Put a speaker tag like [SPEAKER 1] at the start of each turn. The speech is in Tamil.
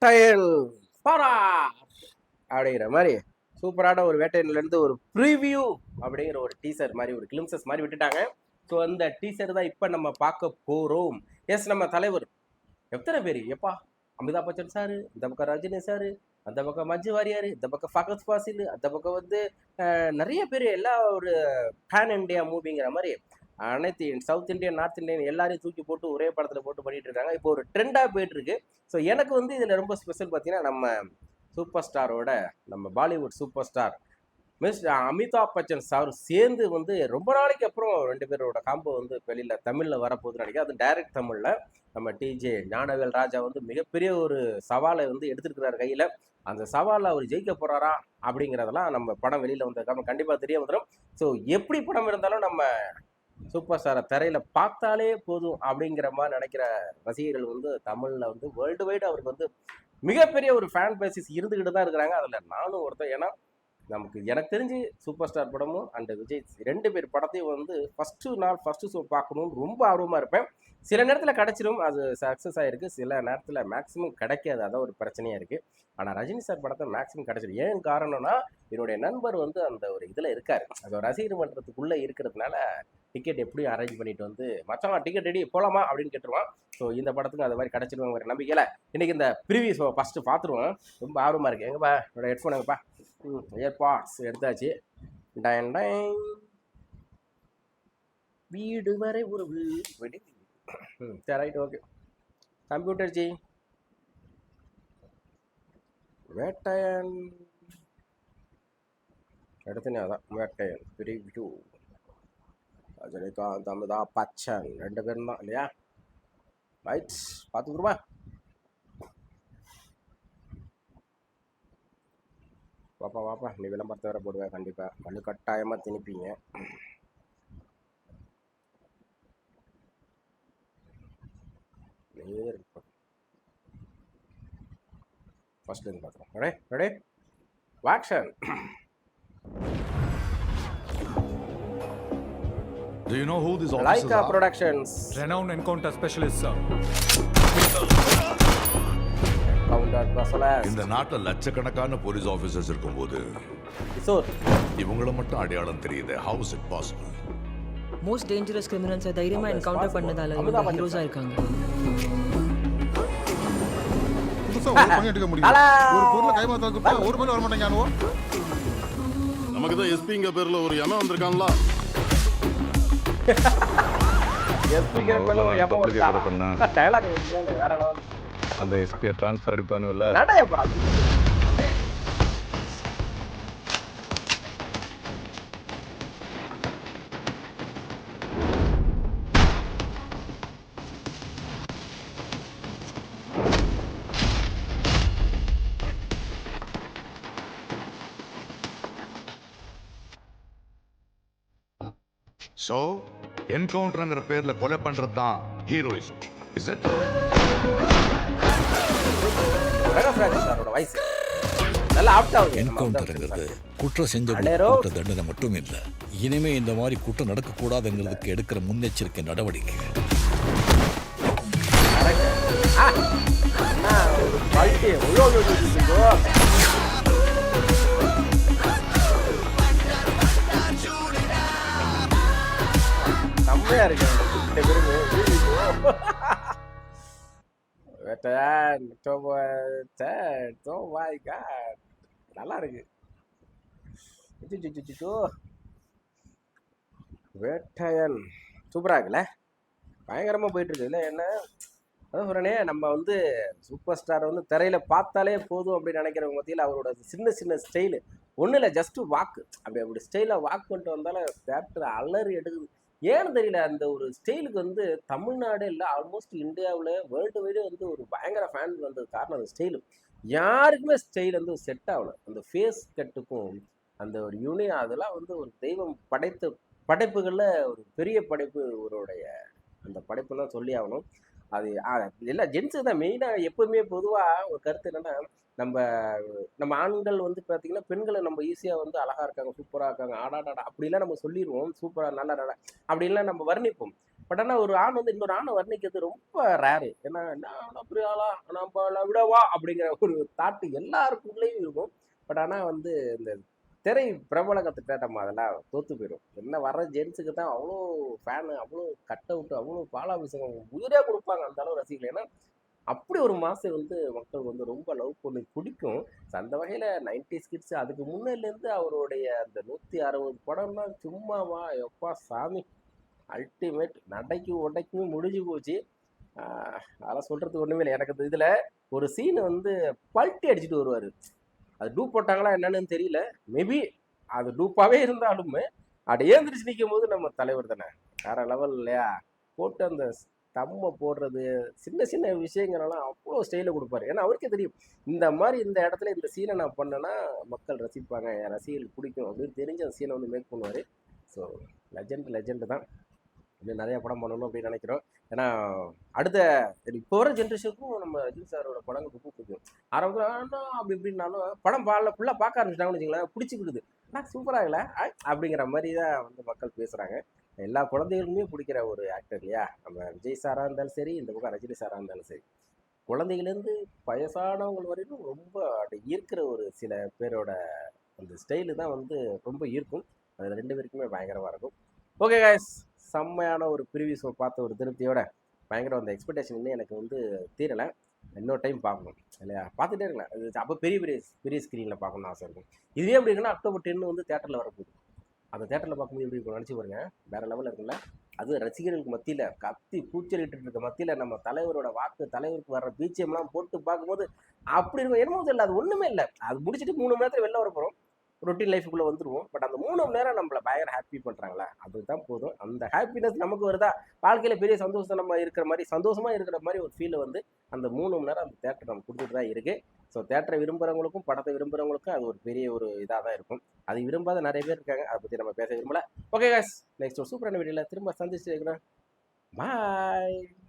[SPEAKER 1] வேட்டையன் அப்படிங்கிற மாதிரி சூப்பரான ஒரு வேட்டையன்லேருந்து ஒரு ப்ரீவியூ அப்படிங்கிற ஒரு டீசர் மாதிரி ஒரு கிளிம்சஸ் மாதிரி விட்டுட்டாங்க. ஸோ அந்த டீசர் தான் இப்போ நம்ம பார்க்க போகிறோம். எஸ், நம்ம தலைவர் எத்தனை பேர் எப்பா, அமிதாப் பச்சன் சாரு, இந்த பக்கம் ரஜினி சாரு, அந்த பக்கம் மஞ்சு வாரியார், இந்த பக்கம் ஃபகத் ஃபாசில், அந்த பக்கம் வந்து நிறைய பேர் எல்லா ஒரு பேன் இண்டியா மூவிங்கிற மாதிரி அனைத்து சவுத் இந்தியன் நார்த் இந்தியன் எல்லாரையும் தூக்கி போட்டு ஒரே படத்தில் போட்டு பண்ணிட்டு இருக்காங்க. இப்போ ஒரு ட்ரெண்டாக போயிட்டு இருக்கு. ஸோ எனக்கு வந்து இதில் ரொம்ப ஸ்பெஷல் பார்த்தீங்கன்னா, நம்ம சூப்பர் ஸ்டாரோட நம்ம Bollywood super star miss Amitabh Bachchan sir சேர்ந்து வந்து ரொம்ப நாளைக்கு அப்புறம் ரெண்டு பேரோட காம்போ வந்து வெளியில் தமிழில் வரப்போகுதுன்னு நினைக்கிறேன். அது டைரக்ட் தமிழில் நம்ம டிஜே ஞானவேல் ராஜா வந்து மிகப்பெரிய ஒரு சவாலை வந்து எடுத்துருக்கிறார் கையில். அந்த சவாலில் அவர் ஜெயிக்க போகிறாரா அப்படிங்கிறதெல்லாம் நம்ம படம் வெளியில் வந்ததுக்கப்புறம் கண்டிப்பாக தெரிய வந்துடும். ஸோ எப்படி படம் இருந்தாலும் நம்ம சூப்பர் ஸ்டாரை திரையில பார்த்தாலே போதும் அப்படிங்கிற மாதிரி நினைக்கிற ரசிகர்கள் வந்து தமிழில் வந்து வேர்ல்டு வைடு அவருக்கு வந்து மிகப்பெரிய ஒரு ஃபேன் பேசிஸ் இருந்துக்கிட்டு தான் இருக்கிறாங்க. அதில் நானும் ஒருத்தர். ஏன்னா எனக்கு தெரிஞ்சு சூப்பர் ஸ்டார் படமும் அண்ட் விஜய் ரெண்டு பேர் படத்தையும் வந்து ஃபர்ஸ்ட் ஷோ பார்க்கணும்னு ரொம்ப ஆர்வமாக இருப்பேன். சில நேரத்தில் கிடைச்சிடும், அது சக்ஸஸ் ஆகிருக்கு. சில நேரத்தில் மேக்ஸிமம் கிடைக்காது, அதான் ஒரு பிரச்சனையாக இருக்குது. ஆனால் ரஜினி சார் படத்தை மேக்ஸிமம் கிடைச்சிடும். ஏன் காரணம்னா, என்னுடைய நண்பர் வந்து அந்த ஒரு இதில் இருக்கார், அது ரசிகர் மன்றத்துக்குள்ளே இருக்கிறதுனால டிக்கெட் எப்படியும் அரேஞ்ச் பண்ணிட்டு வந்து மச்சான் டிக்கெட் ரெடி போகலாமா அப்படின்னு கேட்டுருவான். ஸோ இந்த படத்துக்கு அது மாதிரி கிடச்சிடுவாங்க நம்பிக்கையில் இன்றைக்கி இந்த ப்ரிவியூ ஷோ ஃபஸ்ட்டு பார்த்துருவோம். ரொம்ப ஆர்வமாக இருக்குது. எங்கப்பா என்னோட ஹெட்ஃபோன், எங்கப்பா ஏர்பாட்ஸ் எடுத்தாச்சு. டைன் டைன் வீடு வரை ஒரு வீடு. சரி, right, okay. Computer ji Vettaiyan எடுத்துனே அதான் வேட்டையன் ப்ரிவியூ. ரஜினிகாந்த், அமிதாப் பச்சன் ரெண்டு பேரும் தான் இல்லையா? ரைட், பார்த்துக்குருமா. வாப்பா நீ விளம்பரத்தை வேற போடுவேன் கண்டிப்பாக, வலு கட்டாயமாக திணிப்பீங்க. ஃபர்ஸ்ட்லேருந்து பார்க்குறோம். Ready action.
[SPEAKER 2] Do you know who these officers
[SPEAKER 1] Laika
[SPEAKER 2] are?
[SPEAKER 1] Productions.
[SPEAKER 2] Renowned encounter specialists, sir.
[SPEAKER 3] இந்த நாட்டில் லட்சக்கணக்கான போலீஸ் ஆபீசர்ஸ் இருக்கும்போது இவங்கள மட்டும் அடையாளம் தெரியுது. How is it possible?
[SPEAKER 4] Most dangerous கிரிமினல்ஸை தைரியமாக என்கவுண்டர் பண்ணதால இவங்க ஹீரோஸாக இருக்காங்க.
[SPEAKER 5] புதுசா ஒரு பண்ணி எடுக்க முடியும். ஒரு பொருளை கைமாத்தாக்கு ஒரு மேல வர மாட்டேங்க. அனுவோ நமக்கு தான் எஸ்பிங்க பேர்ல ஒரு எம வந்திருக்கான்ல.
[SPEAKER 1] எஸ்பிங்க பேர்ல ஒரு எம வந்திருக்கான். டயலாக் வேற லெவல்.
[SPEAKER 5] அந்த எஸ்பியை ட்ரான்ஸ்ஃபர் அடிப்பானுல்ல.
[SPEAKER 1] நடயப்பா.
[SPEAKER 3] So, என்கவுண்டர்ங்கிற பேர்ல கொலை பண்றது தான் ஹீரோயிசம். Is it?
[SPEAKER 6] என்கவுண்டருங்கிறது குற்றம் செஞ்ச குற்ற தண்டனை மட்டும் இல்லை, இனிமே இந்த மாதிரி குற்றம் நடக்கக்கூடாதுங்கிறதுக்கு எடுக்கிற முன்னெச்சரிக்கை நடவடிக்கை.
[SPEAKER 1] செம்மையா இருக்கு. நல்லா இருக்கு. வேட்டையன் சூப்பரா இருக்குல்ல, பயங்கரமா போயிட்டு இருக்கு. இல்லை என்ன அதான் சொல்றேனே, நம்ம வந்து சூப்பர் ஸ்டார் வந்து திரையில பார்த்தாலே போதும் அப்படின்னு நினைக்கிறவங்க மத்தியில் அவரோட சின்ன சின்ன ஸ்டைலு ஒன்றும் இல்லை, ஜஸ்ட் வாக்கு அப்படி ஸ்டைலாக வாக் பண்ணிட்டு வந்தாலும் தேட்டர் அலறி எடுக்குது. ஏன்னு தெரியல, அந்த ஒரு ஸ்டைலுக்கு வந்து தமிழ்நாடு இல்லை, ஆல்மோஸ்ட் இந்தியாவில் வேர்ல்டு வைடு வந்து ஒரு பயங்கர ஃபேன் வந்தது காரணம் அந்த ஸ்டைலு. யாருக்குமே ஸ்டைல் வந்து செட் ஆகல. அந்த ஃபேஸ் கட்டுக்கும் அந்த ஒரு யூனியன் அதெல்லாம் வந்து ஒரு தெய்வம் படைத்த படைப்புகளில் ஒரு பெரிய படைப்பு இவருடைய அந்த படைப்பு தான் சொல்லி ஆகணும். அது இல்லை ஜென்ஸு தான் மெயினாக. எப்போவுமே பொதுவாக ஒரு கருத்து என்னென்னா, நம்ம நம்ம ஆண்கள் வந்து பார்த்தீங்கன்னா பெண்களை நம்ம ஈஸியாக வந்து அழகாக இருக்காங்க, சூப்பராக இருக்காங்க, ஆடாடாடா அப்படிலாம் நம்ம சொல்லிடுவோம். சூப்பராக நல்லா அப்படின்லாம் நம்ம வர்ணிப்போம். பட் ஆனால் ஒரு ஆண் வந்து இன்னொரு ஆணை வர்ணிக்கிறது ரொம்ப ரேரு. ஏன்னா நான் அப்படி ஆளா நம்ம விடவா அப்படிங்கிற ஒரு தாட்டு எல்லாருக்குள்ளேயும் இருக்கும். பட் ஆனால் வந்து இந்த திரை பிரபலங்கத்திட்ட நம்ம அதெல்லாம் தோத்து போயிடும். என்ன வர்ற ஜென்ஸுக்கு தான் அவ்வளோ ஃபேனு, அவ்வளோ கட் அவுட்டு, அவ்வளோ பாலாபிஷேகம் உயிரே கொடுப்பாங்க அந்த அளவு ரசிகர்கள். ஏன்னா அப்படி ஒரு மாசை வந்து மக்கள் வந்து ரொம்ப லவ் பண்ணி பிடிக்கும். அந்த வகையில் 90s கிட்ஸ் அதுக்கு முன்னிலேருந்து அவருடைய அந்த 160 படம்னா சும்மாவா எப்பா சாமி அல்டிமேட். நடைக்கு உடைக்குமே முடிஞ்சு போச்சு. அதெல்லாம் சொல்கிறதுக்கு ஒன்றுமே இல்லை. எனக்கு இந்த இதில் ஒரு சீன் வந்து பல்ட்டி அடிச்சுட்டு வருவார். அது டூப் போட்டாங்களா என்னன்னு தெரியல. மேபி அது டூப்பாகவே இருந்தாலுமே அது ஏந்திரிச்சு நிற்கும் போது நம்ம தலைவர் தானே வேற லெவல் இல்லையா? போட்டு அந்த தம்மை போடுறது சின்ன சின்ன விஷயங்களெல்லாம் அவ்வளோ ஸ்டைலில் கொடுப்பாரு. ஏன்னா அவருக்கே தெரியும் இந்த மாதிரி இந்த இடத்துல இந்த சீனை நான் பண்ணேன்னா மக்கள் ரசிப்பாங்க, என் ரசிகர்கள் பிடிக்கும் அப்படின்னு தெரிஞ்சு அந்த சீனை வந்து மேக் பண்ணுவார். ஸோ லெஜெண்டு தான். இன்னும் நிறைய படம் பண்ணணும் அப்படின்னு நினைக்கிறோம். ஏன்னா அடுத்த இப்போ வர ஜென்ரேஷனுக்கும் நம்ம ரஜினி சாரோட படங்கள் ரொம்ப பிடிக்கும். ஆரம்பத்தில் அப்படி இப்படின்னாலும் படம் ஃபுல்லாக பார்க்க ஆரம்பிச்சிட்டாங்கன்னு வச்சுங்களேன், பிடிச்சிக்கிடுது. ஆனால் சூப்பராக இல்லை அப்படிங்கிற மாதிரி தான் வந்து மக்கள் பேசுகிறாங்க. எல்லா குழந்தைகளுக்குமே பிடிக்கிற ஒரு ஆக்டர் இல்லையா? நம்ம விஜய் சாராக இருந்தாலும் சரி, இந்த பக்கம் ரஜினி சாராக இருந்தாலும் சரி, குழந்தைகள்லேருந்து வயசானவங்க வரைக்கும் ரொம்ப அப்படி ஈர்க்கிற ஒரு சில பேரோட அந்த ஸ்டைலு தான் வந்து ரொம்ப ஈர்க்கும். அது 2 பேருக்குமே பயங்கரமாக இருக்கும். ஓகே காய்ஸ், செம்மையான ஒரு ப்ரிவியூ ஷோ பார்த்த ஒரு திருப்தியோட பயங்கரம் அந்த எக்ஸ்பெக்டேஷன் இன்னும் எனக்கு வந்து தீரலை. இன்னொரு டைம் பார்க்கணும் இல்லையா? பார்த்துட்டே இருக்கலாம். அது அப்போ பெரிய பெரிய பெரிய ஸ்க்ரீனில் பார்க்கணும்னு ஆசை இருக்கும். இதுவே எப்படி இருக்குன்னா October 10 வந்து தேட்டரில் வரப்போகுது. அந்த தேட்டரில் பார்க்கும்போது எப்படி இருக்கும் நினச்சி பாருங்க. வேறு லெவலில் இருக்குல்ல? அது ரசிகர்களுக்கு மத்தியில் கத்தி கூச்சலிட்டு இருக்க மத்தியில் நம்ம தலைவரோட வாக்கு, தலைவருக்கு வர்ற பிஜிஎம்லாம் போட்டு பார்க்கும்போது அப்படி இருக்கும். என்னமோ தெரியல, அது ஒன்றுமே இல்லை. அது முடிச்சுட்டு 3 மணி நேரத்தில் வெளில வர போகிறோம். ரொட்டீன் லைஃபுக்குள்ளே வந்துடுவோம். பட் அந்த 3 மணி நேரம் நம்மளை பயங்கர ஹாப்பி பண்ணுறாங்களா, அதுதான் போதும். அந்த ஹாப்பினஸ் நமக்கு வருதா, வாழ்க்கையில் பெரிய சந்தோஷம் நம்ம இருக்கிற மாதிரி சந்தோஷமாக இருக்கிற மாதிரி ஒரு ஃபீலை வந்து அந்த 3 மணி நேரம் அந்த தேட்டர் நம்ம கொடுத்துட்டு தான் இருக்குது. ஸோ தேட்டரை விரும்புகிறவங்களுக்கும் படத்தை விரும்புகிறவங்களுக்கும் அது ஒரு பெரிய ஒரு இதாக தான் இருக்கும். அது விரும்பாத நிறைய பேர் இருக்காங்க. அதை பற்றி நம்ம பேச விரும்பல. ஓகே காய்ஸ், நெக்ஸ்ட் ஒரு சூப்பரான வீடியோவில் திரும்ப சந்திச்சு வைக்கிறேன். பாய்.